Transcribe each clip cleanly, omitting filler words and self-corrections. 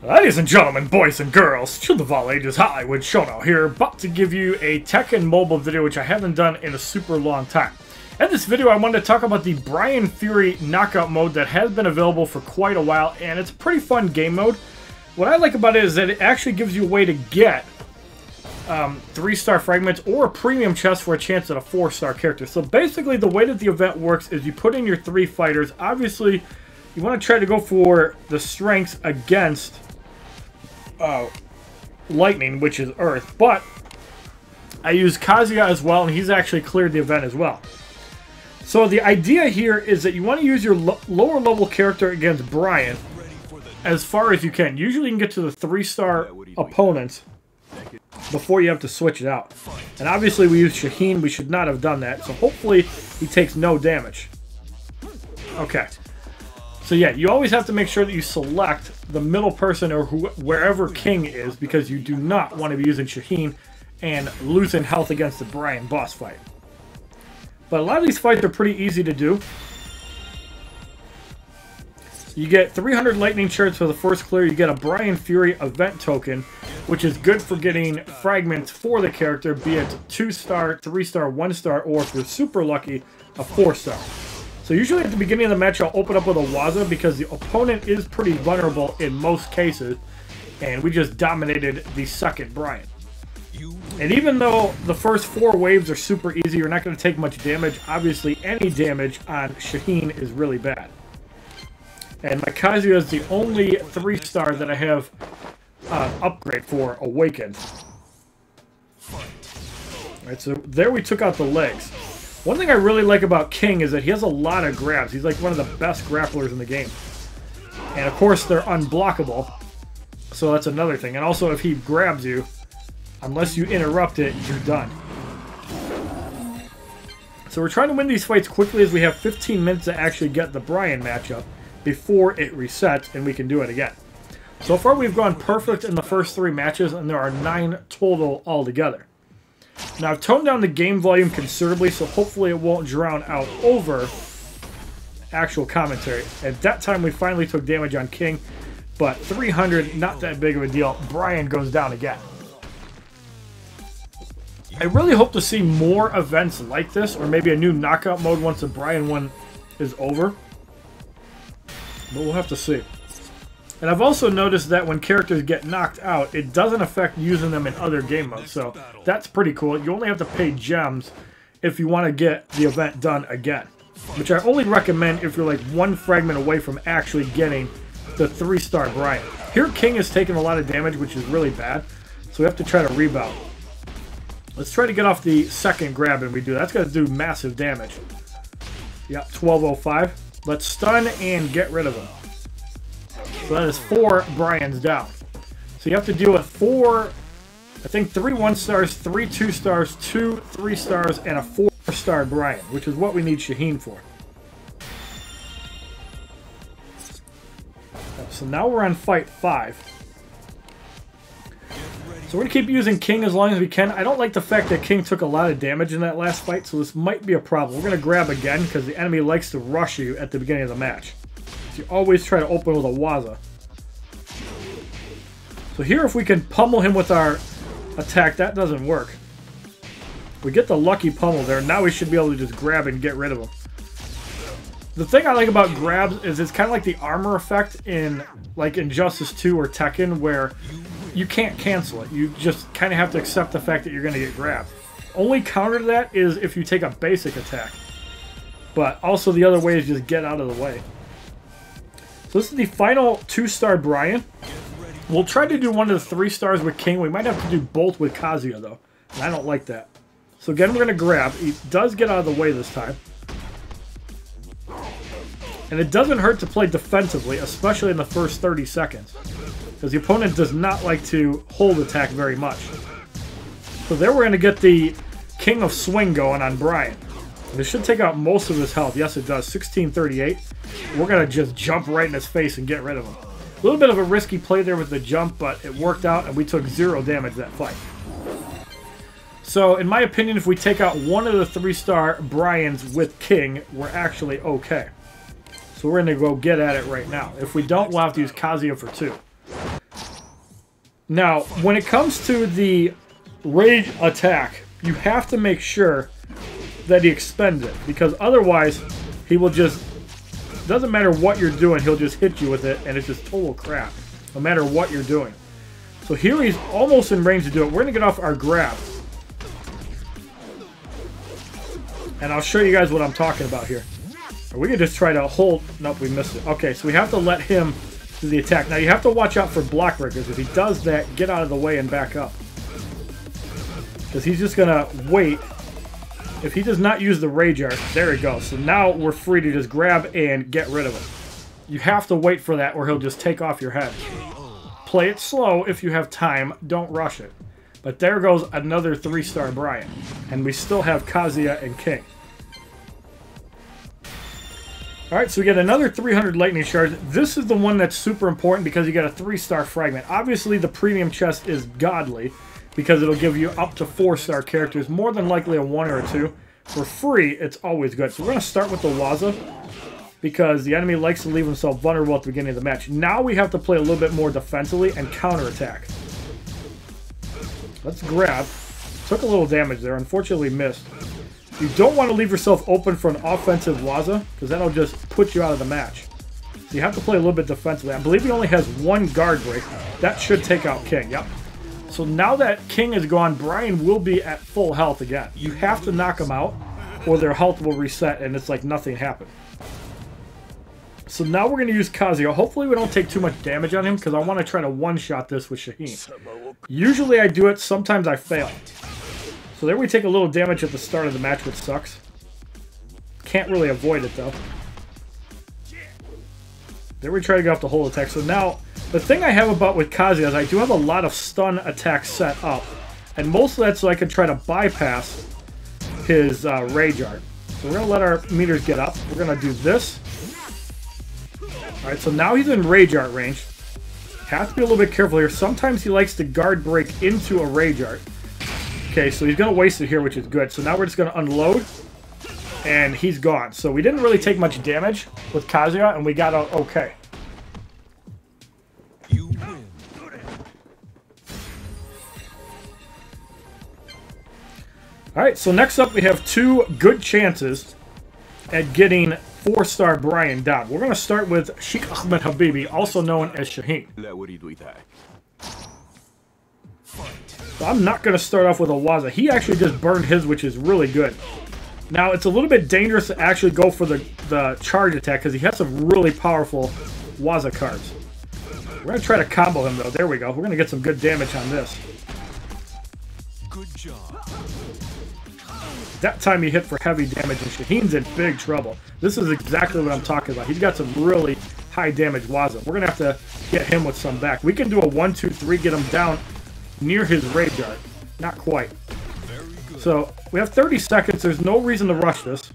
Ladies and gentlemen, boys and girls, children of all ages, HollywoodShono here, about to give you a Tekken Mobile video, which I haven't done in a super long time. In this video, I wanted to talk about the Bryan Fury knockout mode that has been available for quite a while, and it's a pretty fun game mode. What I like about it is that it actually gives you a way to get 3-star fragments or a premium chest for a chance at a 4-star character. So basically, the way that the event works is you put in your 3 fighters. Obviously, you want to try to go for the strengths against Lightning, which is Earth, but I use Kazuya as well, and he's actually cleared the event as well. So the idea here is that you want to use your lower level character against Bryan as far as you can. Usually you can get to the 3-star opponents before you have to switch it out. And obviously we used Shaheen, we should not have done that, so hopefully he takes no damage. Okay. So yeah, you always have to make sure that you select the middle person or wherever King is, because you do not want to be using Shaheen and losing health against the Bryan boss fight. But a lot of these fights are pretty easy to do. You get 300 Lightning shards for the first clear. You get a Bryan Fury event token, which is good for getting fragments for the character, be it 2-star, 3-star, 1-star, or if you're super lucky, a 4-star. So usually at the beginning of the match, I'll open up with a Waza because the opponent is pretty vulnerable in most cases, and we just dominated the second Bryan. And even though the first 4 waves are super easy, you're not going to take much damage. Obviously, any damage on Shaheen is really bad. And my Kazuya is the only 3-star that I have upgrade for Awakened. Alright, so there we took out the legs. One thing I really like about King is that he has a lot of grabs. He's like one of the best grapplers in the game. And of course, they're unblockable. So that's another thing. And also, if he grabs you, unless you interrupt it, you're done. So we're trying to win these fights quickly as we have 15 minutes to actually get the Bryan matchup before it resets and we can do it again. So far, we've gone perfect in the first 3 matches, and there are 9 total altogether. Now, I've toned down the game volume considerably, so hopefully it won't drown out over actual commentary. At that time, we finally took damage on King, but 300, not that big of a deal. Bryan goes down again. I really hope to see more events like this, or maybe a new knockout mode once the Bryan one is over. But we'll have to see. And I've also noticed that when characters get knocked out, it doesn't affect using them in other game modes. So that's pretty cool. You only have to pay gems if you want to get the event done again. Which I only recommend if you're like 1 fragment away from actually getting the 3-star Bryan. Here King is taking a lot of damage, which is really bad. So we have to try to rebound. Let's try to get off the second grab, and we do. That's going to do massive damage. Yep, 1205. Let's stun and get rid of him. So that is 4 Bryans down. So you have to deal with 4, I think 3 1-stars, 3 2-stars, 2 3-stars, and a 4-star Bryan, which is what we need Shaheen for. So now we're on fight 5. So we're going to keep using King as long as we can. I don't like the fact that King took a lot of damage in that last fight, so this might be a problem. We're going to grab again because the enemy likes to rush you at the beginning of the match. So you always try to open with a Waza. So here, if we can pummel him with our attack, that doesn't work. We get the lucky pummel there. Now we should be able to just grab and get rid of him. The thing I like about grabs is it's kind of like the armor effect in like Injustice 2 or Tekken, where you can't cancel it. You just kind of have to accept the fact that you're going to get grabbed. Only counter to that is if you take a basic attack. But also the other way is just get out of the way. So this is the final 2-star Bryan. We'll try to do one of the 3-stars with King. We might have to do both with Kazuya, though. And I don't like that. So again, we're going to grab. He does get out of the way this time. And it doesn't hurt to play defensively, especially in the first 30 seconds. Because the opponent does not like to hold attack very much. So there we're going to get the King of Swing going on Bryan. This should take out most of his health. Yes, it does. 1638. We're going to just jump right in his face and get rid of him. A little bit of a risky play there with the jump, but it worked out, and we took 0 damage that fight. So, in my opinion, if we take out one of the 3-star Bryans with King, we're actually okay. So we're going to go get at it right now. If we don't, we'll have to use Kazuya for 2. Now, when it comes to the rage attack, you have to make sure that he expends it, because otherwise he will just, doesn't matter what you're doing, he'll just hit you with it, and it's just total crap, no matter what you're doing. So here he's almost in range to do it. We're going to get off our grab. And I'll show you guys what I'm talking about here. Or we can just try to hold, nope, we missed it. Okay, so we have to let him do the attack. Now you have to watch out for block breakers. If he does that, get out of the way and back up. Because he's just going to wait. If he does not use the rage art, there he goes. So now we're free to just grab and get rid of him. You have to wait for that or he'll just take off your head. Play it slow if you have time. Don't rush it. But there goes another 3-star Bryan. And we still have Kazuya and King. Alright, so we get another 300 lightning shards. This is the one that's super important because you get a 3-star fragment. Obviously, the premium chest is godly because it'll give you up to 4-star characters. More than likely a 1 or a 2. For free, it's always good. So we're going to start with the Waza because the enemy likes to leave himself vulnerable at the beginning of the match. Now we have to play a little bit more defensively and counterattack. Let's grab. Took a little damage there. Unfortunately missed. You don't want to leave yourself open for an offensive Waza, because that'll just put you out of the match. So you have to play a little bit defensively. I believe he only has 1 guard break. That should take out King. Yep. So now that King is gone, Bryan will be at full health again. You have to knock him out, or their health will reset, and it's like nothing happened. So now we're going to use Kazuya. Hopefully we don't take too much damage on him, because I want to try to one-shot this with Shaheen. Usually I do it. Sometimes I fail. So there we take a little damage at the start of the match, which sucks. Can't really avoid it, though. There we try to get off the whole attack. So now, the thing I have about with Kazuya is I do have a lot of stun attacks set up. And most of that so I can try to bypass his rage art. So we're going to let our meters get up. We're going to do this. Alright, so now he's in rage art range. Have to be a little bit careful here. Sometimes he likes to guard break into a rage art. Okay, so he's going to waste it here, which is good. So now we're just going to unload, and he's gone. So we didn't really take much damage with Kazuya, and we got out okay. You win. Alright, so next up we have 2 good chances at getting 4-star Bryan down. We're going to start with Sheikh Ahmed Habibi, also known as Shaheen. So I'm not going to start off with a Waza. He actually just burned his, which is really good. Now, it's a little bit dangerous to actually go for the charge attack because he has some really powerful Waza cards. We're going to try to combo him, though. There we go. We're going to get some good damage on this. Good job. That time he hit for heavy damage, and Shaheen's in big trouble. This is exactly what I'm talking about. He's got some really high damage Waza. We're going to have to get him with some back. We can do a 1, 2, 3, get him down near his rage art. Not quite. So, we have 30 seconds. There's no reason to rush this.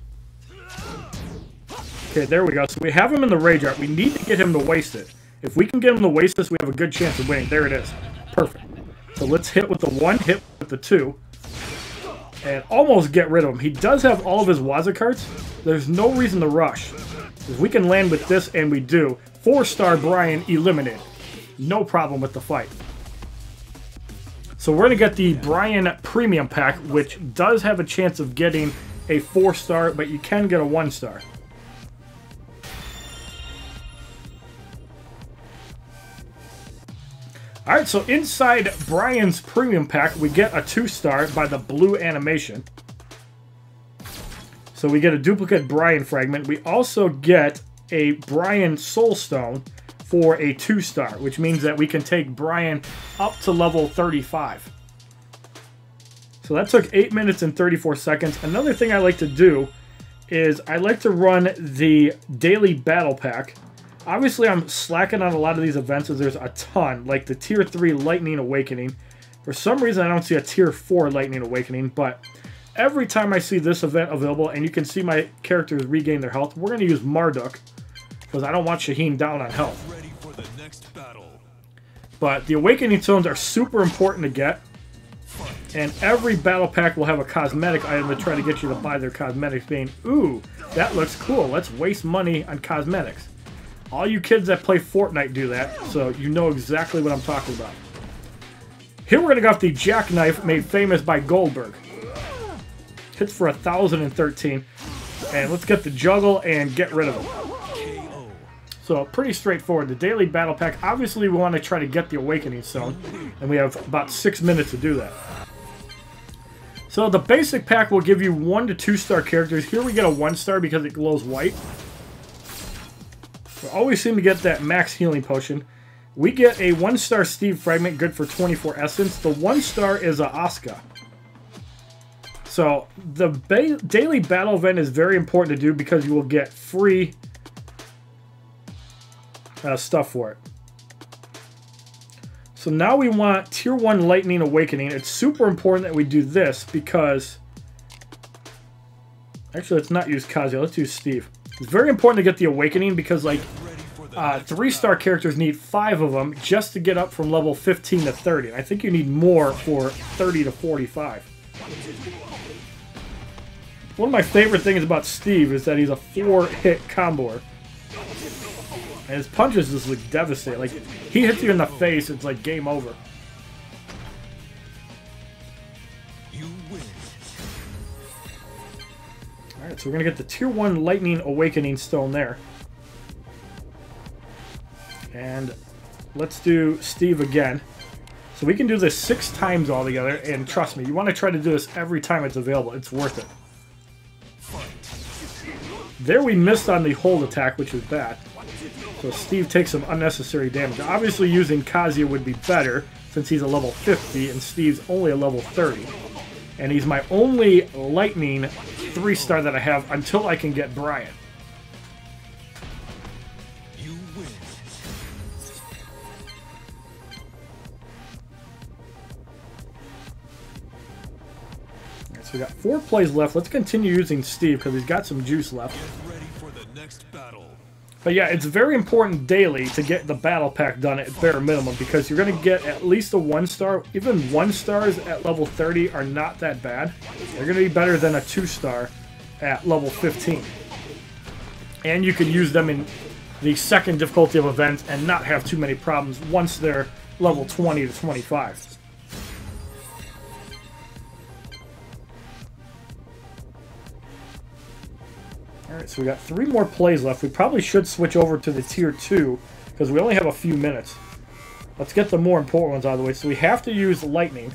Okay, there we go. So we have him in the rage art. We need to get him to waste it. If we can get him to waste this, we have a good chance of winning. There it is. Perfect. So let's hit with the 1, hit with the 2. And almost get rid of him. He does have all of his Waza cards. There's no reason to rush. If we can land with this, and we do, 4-star Bryan eliminated. No problem with the fight. So we're going to get the Bryan Premium Pack, which does have a chance of getting a 4-star, but you can get a 1-star. Alright, so inside Bryan's Premium Pack, we get a 2-star by the blue animation. So we get a duplicate Bryan fragment. We also get a Bryan Soul Stone for a 2-star, which means that we can take Bryan up to level 35. So that took 8 minutes and 34 seconds. Another thing I like to do is I like to run the Daily Battle Pack. Obviously, I'm slacking on a lot of these events as there's a ton, like the Tier 3 Lightning Awakening. For some reason, I don't see a Tier 4 Lightning Awakening, but every time I see this event available, and you can see my characters regain their health, we're going to use Marduk, because I don't want Shaheen down on health. Ready for the next battle. But the Awakening Stones are super important to get, and every battle pack will have a cosmetic item to try to get you to buy their cosmetics, being, ooh, that looks cool, let's waste money on cosmetics. All you kids that play Fortnite do that, so you know exactly what I'm talking about. Here we're going to go off the Jackknife made famous by Goldberg. Hits for 1,013. And let's get the juggle and get rid of him. So pretty straightforward. The daily battle pack, obviously we want to try to get the Awakening Stone. And we have about 6 minutes to do that. So the basic pack will give you 1 to 2 star characters. Here we get a 1 star because it glows white. We always seem to get that max healing potion. We get a 1 star Steve fragment, good for 24 essence. The 1 star is a Asuka. So the daily battle event is very important to do because you will get free stuff for it. So now we want Tier 1 Lightning Awakening. It's super important that we do this because... Actually, let's not use Kazuya. Let's use Steve. It's very important to get the Awakening because, like, 3-star characters need 5 of them just to get up from level 15 to 30. And I think you need more for 30 to 45. One of my favorite things about Steve is that he's a 4-hit comboer. And his punches just look devastating. Like, he hits you in the face, it's like game over. Alright, so we're going to get the Tier 1 Lightning Awakening Stone there. And let's do Steve again. So we can do this 6 times altogether, and trust me, you want to try to do this every time it's available. It's worth it. There we missed on the hold attack, which is bad. So Steve takes some unnecessary damage. Obviously using Kazuya would be better, since he's a level 50, and Steve's only a level 30. And he's my only Lightning 3-star that I have until I can get Bryan. So we got 4 plays left. Let's continue using Steve because he's got some juice left. But yeah, it's very important daily to get the battle pack done at bare minimum because you're going to get at least a 1-star. Even 1-stars at level 30 are not that bad. They're going to be better than a 2-star at level 15. And you can use them in the second difficulty of events and not have too many problems once they're level 20 to 25. Alright, so we got 3 more plays left. We probably should switch over to the Tier 2 because we only have a few minutes. Let's get the more important ones out of the way. So we have to use Lightning.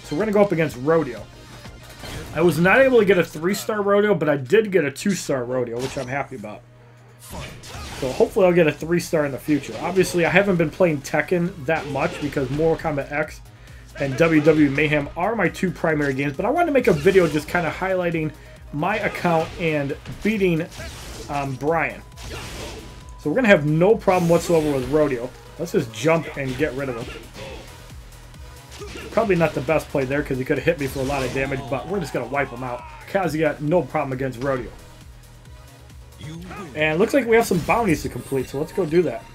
So we're going to go up against Rodeo. I was not able to get a 3-star Rodeo, but I did get a 2-star Rodeo, which I'm happy about. So hopefully I'll get a 3-star in the future. Obviously, I haven't been playing Tekken that much because Mortal Kombat X and WWE Mayhem are my 2 primary games. But I wanted to make a video just kind of highlighting my account and beating Bryan. So we're going to have no problem whatsoever with Rodeo. Let's just jump and get rid of him. Probably not the best play there because he could have hit me for a lot of damage, but we're just going to wipe him out. Kazuya, no problem against Rodeo. And looks like we have some bounties to complete, so let's go do that.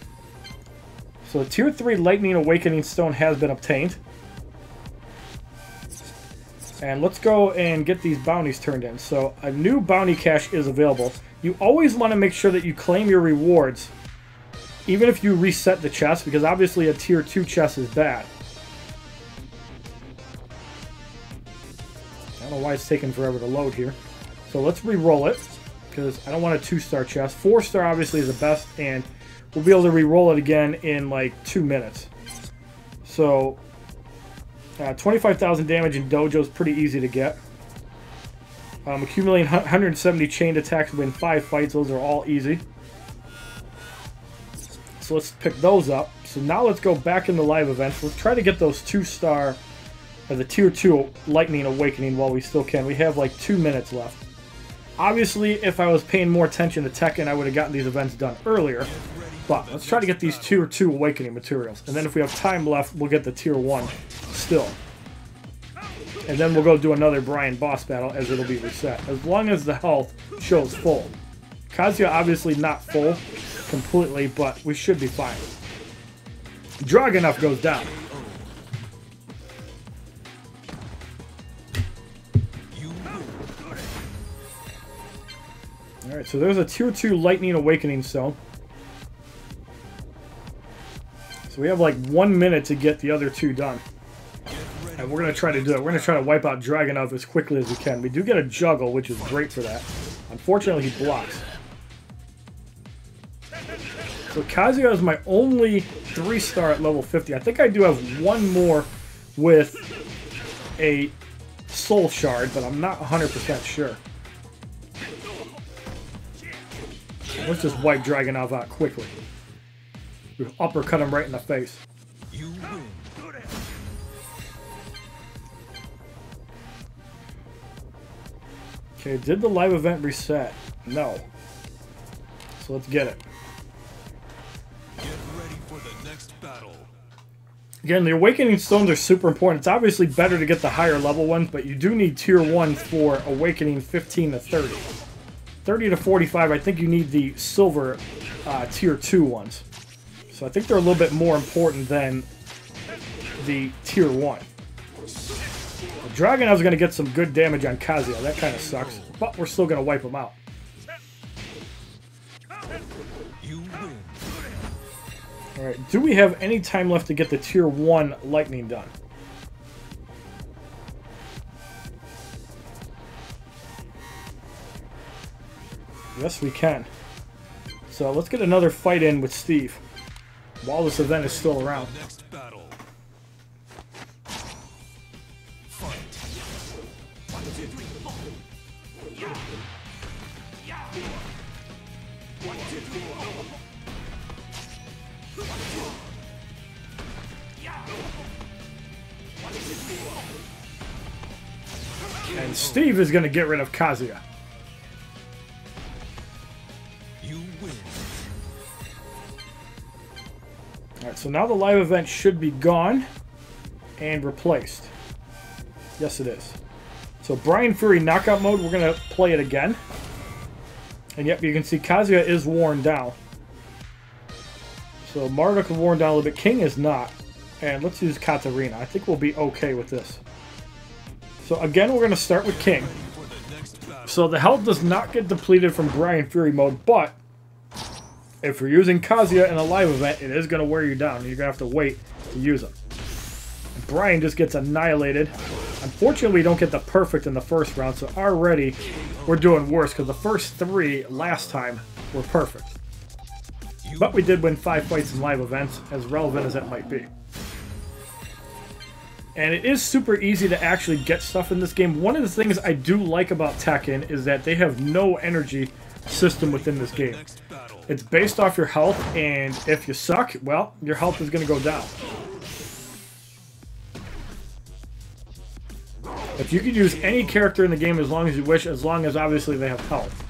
So the Tier 3 Lightning Awakening Stone has been obtained. And let's go and get these bounties turned in. So a new bounty cache is available. You always want to make sure that you claim your rewards, even if you reset the chest, because obviously a Tier 2 chest is bad. I don't know why it's taking forever to load here. So let's re-roll it, because I don't want a 2-star chest. 4-star obviously is the best, and we'll be able to re-roll it again in like 2 minutes. So 25,000 damage in Dojo is pretty easy to get. Accumulating 170 chained attacks win 5 fights. Those are all easy. So let's pick those up. So now let's go back into live events. Let's try to get those 2-star, or the Tier 2 Lightning Awakening while we still can. We have like 2 minutes left. Obviously, if I was paying more attention to Tekken, I would have gotten these events done earlier. But let's try to get these Tier 2 Awakening materials. And then if we have time left, we'll get the Tier 1 still. And then we'll go do another Bryan boss battle as it'll be reset. As long as the health shows full. Kazuya obviously not full completely, but we should be fine. Dragunov goes down. Alright, so there's a Tier 2 Lightning Awakening Stone. So we have like 1 minute to get the other two done. And we're going to try to do it. We're going to try to wipe out Dragunov as quickly as we can. We do get a juggle, which is great for that. Unfortunately, he blocks. So Kazuya is my only 3-star at level 50. I think I do have one more with a soul shard, but I'm not 100% sure. Let's just wipe Dragunov out quickly. We uppercut him right in the face. Okay, did the live event reset? No. So let's get it. Get ready for the next battle. Again, the Awakening Stones are super important. It's obviously better to get the higher level ones, but you do need Tier 1 for Awakening 15 to 30. 30 to 45, I think you need the Silver Tier 2 ones. So I think they're a little bit more important than the Tier 1. Dragunov's going to get some good damage on Kazuya. That kind of sucks. But we're still going to wipe him out. Alright, do we have any time left to get the Tier 1 Lightning done? Yes, we can. So let's get another fight in with Steve while this event is still around. Next battle. And Steve is going to get rid of Kazuya. You win. Alright, so now the live event should be gone and replaced. Yes, it is. So Bryan Fury knockout mode, we're going to play it again. And yep, you can see Kazuya is worn down. So Marduk is worn down a little bit. King is not. And let's use Katarina. I think we'll be okay with this. So again, we're going to start with King. So the health does not get depleted from Bryan Fury mode, but if you're using Kazuya in a live event, it is going to wear you down. You're going to have to wait to use him. Bryan just gets annihilated. Unfortunately, we don't get the perfect in the first round, so already we're doing worse because the first 3 last time were perfect. But we did win 5 fights in live events, as relevant as that might be. And it is super easy to actually get stuff in this game. One of the things I do like about Tekken is that they have no energy system within this game. It's based off your health, and if you suck, well, your health is going to go down. If you could use any character in the game as long as you wish, as long as obviously they have health.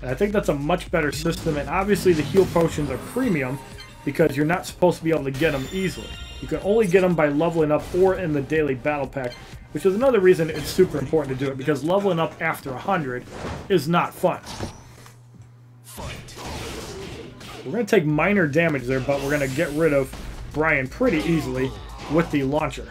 And I think that's a much better system, and obviously the heal potions are premium because you're not supposed to be able to get them easily. You can only get them by leveling up or in the daily battle pack, which is another reason it's super important to do it, because leveling up after 100 is not fun. We're going to take minor damage there, but we're going to get rid of Bryan pretty easily with the launcher.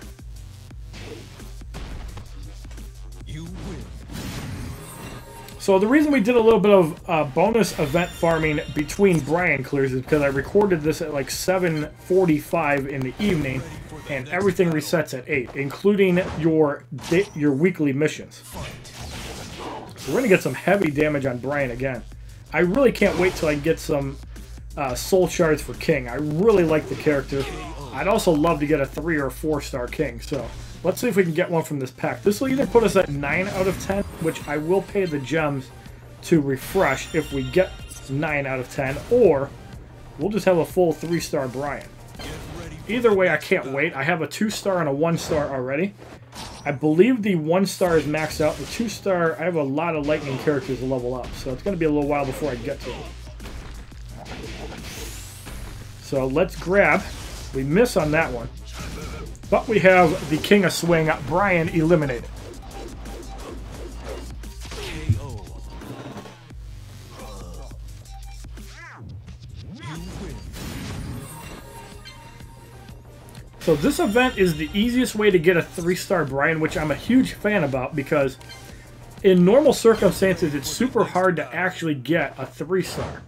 So the reason we did a little bit of bonus event farming between Bryan clears is because I recorded this at like 7:45 in the evening, and everything resets at 8, including your weekly missions. So we're going to get some heavy damage on Bryan again. I really can't wait till I get some soul shards for King. I really like the character. I'd also love to get a 3 or 4-star King, so let's see if we can get one from this pack. This will either put us at 9 out of 10, which I will pay the gems to refresh if we get 9 out of 10, or we'll just have a full 3-star Bryan. Either way, I can't wait. I have a 2-star and a 1-star already. I believe the 1-star is maxed out. The 2-star, I have a lot of Lightning characters to level up, so it's going to be a little while before I get to them. So let's grab. We miss on that one. But we have the King of Swing, Bryan, eliminated. So this event is the easiest way to get a 3-star Bryan, which I'm a huge fan about, because in normal circumstances, it's super hard to actually get a 3-star.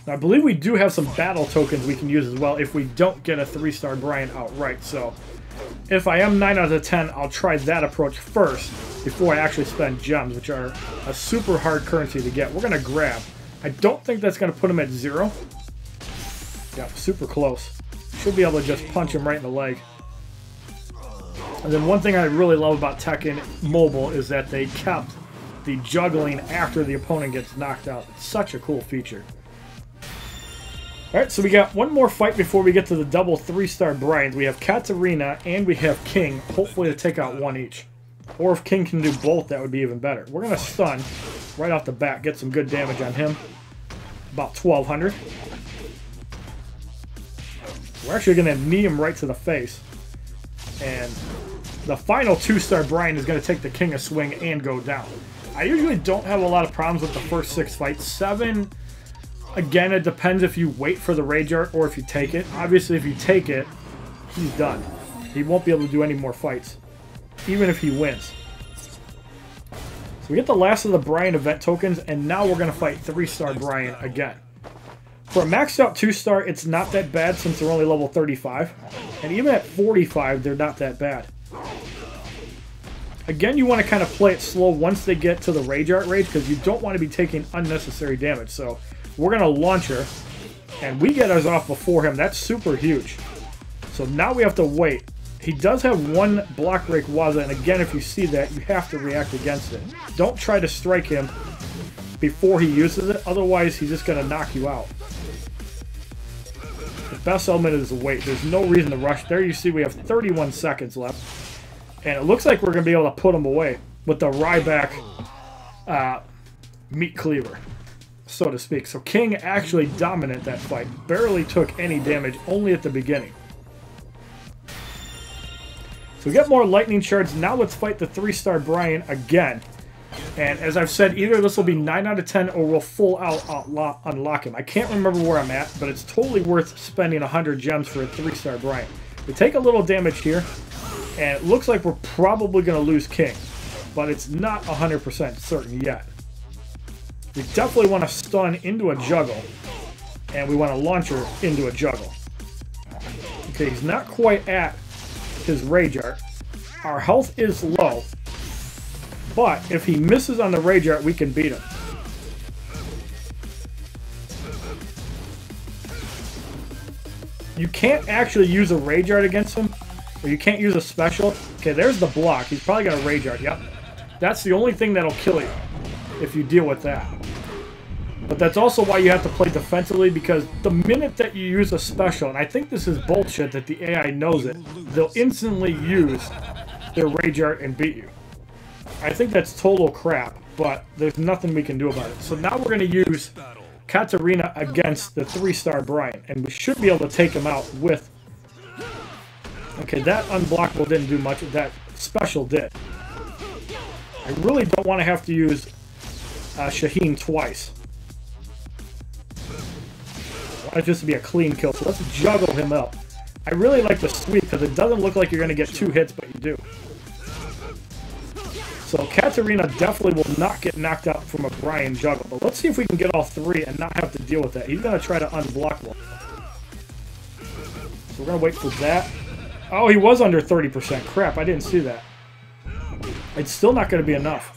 Now, I believe we do have some battle tokens we can use as well if we don't get a 3-star Bryan outright. So if I am 9 out of 10, I'll try that approach first before I actually spend gems, which are a super hard currency to get. We're going to grab. I don't think that's going to put him at 0. Yeah, super close. Should be able to just punch him right in the leg. And then one thing I really love about Tekken Mobile is that they kept the juggling after the opponent gets knocked out. It's such a cool feature. Alright, so we got one more fight before we get to the double 3-star Bryans. We have Katarina and we have King, hopefully to take out one each. Or if King can do both, that would be even better. We're going to stun right off the bat, get some good damage on him. About 1,200. We're actually going to knee him right to the face. And the final 2-star Bryan is going to take the King a swing and go down. I usually don't have a lot of problems with the first 6 fights. 7, again, it depends if you wait for the Rage Art or if you take it. Obviously, if you take it, he's done. He won't be able to do any more fights, even if he wins. So we get the last of the Bryan event tokens, and now we're going to fight 3-star Bryan again. For a maxed out 2-star, it's not that bad since they're only level 35. And even at 45, they're not that bad. Again, you want to kind of play it slow once they get to the Rage Art rage, because you don't want to be taking unnecessary damage. So we're going to launch her, and we get ours off before him. That's super huge. So now we have to wait. He does have one block break Waza, and again, if you see that, you have to react against it. Don't try to strike him before he uses it, otherwise he's just going to knock you out. The best element is the wait. There's no reason to rush. There you see we have 31 seconds left. And it looks like we're going to be able to put him away with the Ryback meat cleaver, so to speak. So King actually dominant that fight. Barely took any damage, only at the beginning. So we get more lightning shards. Now let's fight the 3-star Bryan again. And as I've said, either this will be 9 out of 10 or we'll full out unlock him. I can't remember where I'm at, but it's totally worth spending 100 gems for a 3-star Bryan. We take a little damage here, and it looks like we're probably going to lose King, but it's not 100% certain yet. We definitely want to stun into a juggle, and we want to launch her into a juggle. Okay, he's not quite at his Rage Art. Our health is low, but if he misses on the Rage Art, we can beat him. You can't actually use a Rage Art against him, or you can't use a special. Okay, there's the block. He's probably got a Rage Art. Yep. That's the only thing that'll kill you if you deal with that. But that's also why you have to play defensively, because the minute that you use a special, and I think this is bullshit that the AI knows it, they'll instantly use their Rage Art and beat you. I think that's total crap, but there's nothing we can do about it. So now we're going to use Katarina against the 3-star Bryan, and we should be able to take him out with... Okay, that unblockable didn't do much. That special did. I really don't want to have to use Shaheen twice. I want it just to be a clean kill, so let's juggle him up. I really like the sweep, because it doesn't look like you're going to get 2 hits, but you do. So Katarina definitely will not get knocked out from a Bryan juggle, but let's see if we can get all 3 and not have to deal with that. He's going to try to unblock one. So we're going to wait for that. Oh, he was under 30%. Crap, I didn't see that. It's still not going to be enough.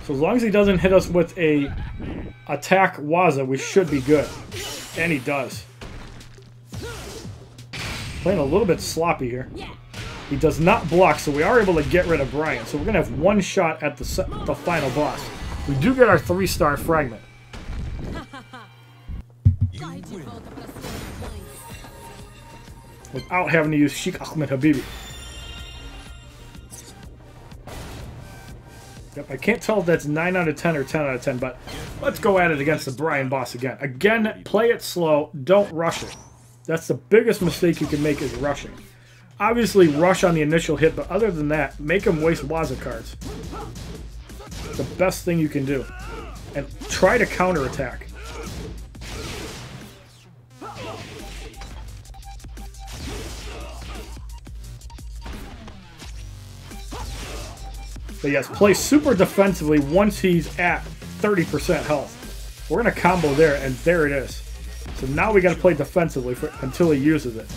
So as long as he doesn't hit us with a attack Waza, we should be good. And he does. Playing a little bit sloppy here. He does not block, so we are able to get rid of Bryan. So we're going to have one shot at the final boss. We do get our 3-star fragment. Without having to use Sheikh Ahmed Habibi. Yep, I can't tell if that's 9 out of 10 or 10 out of 10, but let's go at it against the Bryan boss again. Again, play it slow. Don't rush it. That's the biggest mistake you can make, is rushing. Obviously, rush on the initial hit, but other than that, make him waste Waza cards. The best thing you can do. And try to counterattack. But yes, play super defensively once he's at 30% health. We're going to combo there, and there it is. So now we got to play defensively until he uses it.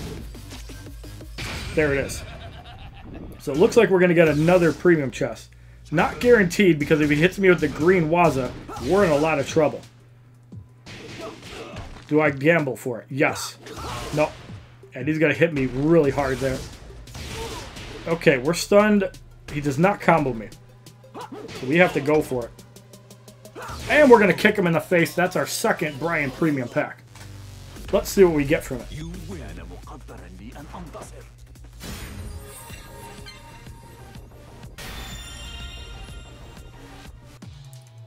There it is. So it looks like we're going to get another premium chest. Not guaranteed, because if he hits me with the green Waza, we're in a lot of trouble. Do I gamble for it? Yes. No. And he's going to hit me really hard there. Okay, we're stunned. He does not combo me. So we have to go for it. And we're going to kick him in the face. That's our second Bryan Premium pack. Let's see what we get from it.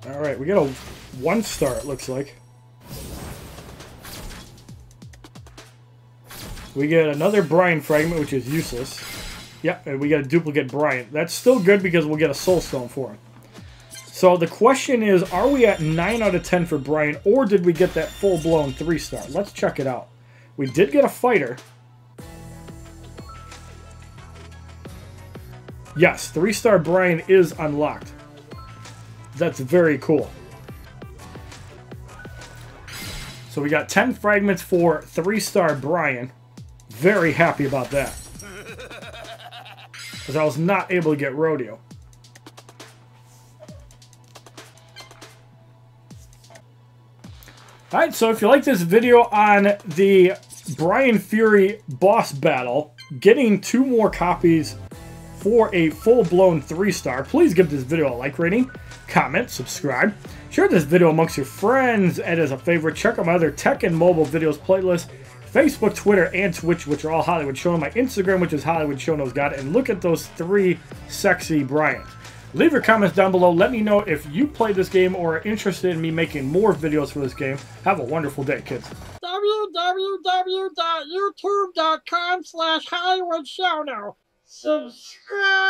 Alright, we got a 1-star, it looks like. We get another Bryan fragment, which is useless. Yep, and we get a duplicate Bryan. That's still good because we'll get a Soul Stone for him. So the question is, are we at 9 out of 10 for Bryan, or did we get that full-blown 3-star? Let's check it out. We did get a fighter. Yes, 3-star Bryan is unlocked. That's very cool. So we got 10 fragments for 3-star Bryan. Very happy about that. Because I was not able to get Rodeo. Alright, so if you like this video on the Bryan Fury boss battle, getting 2 more copies for a full-blown 3-star, please give this video a like rating, comment, subscribe, share this video amongst your friends, and as a favorite, check out my other Tekken Mobile videos playlist, Facebook, Twitter, and Twitch, which are all HollywoodShono, my Instagram, which is HollywoodShono's got it, and look at those 3 sexy Bryans. Leave your comments down below. Let me know if you played this game or are interested in me making more videos for this game. Have a wonderful day, kids. www.youtube.com/HollywoodShono. Subscribe!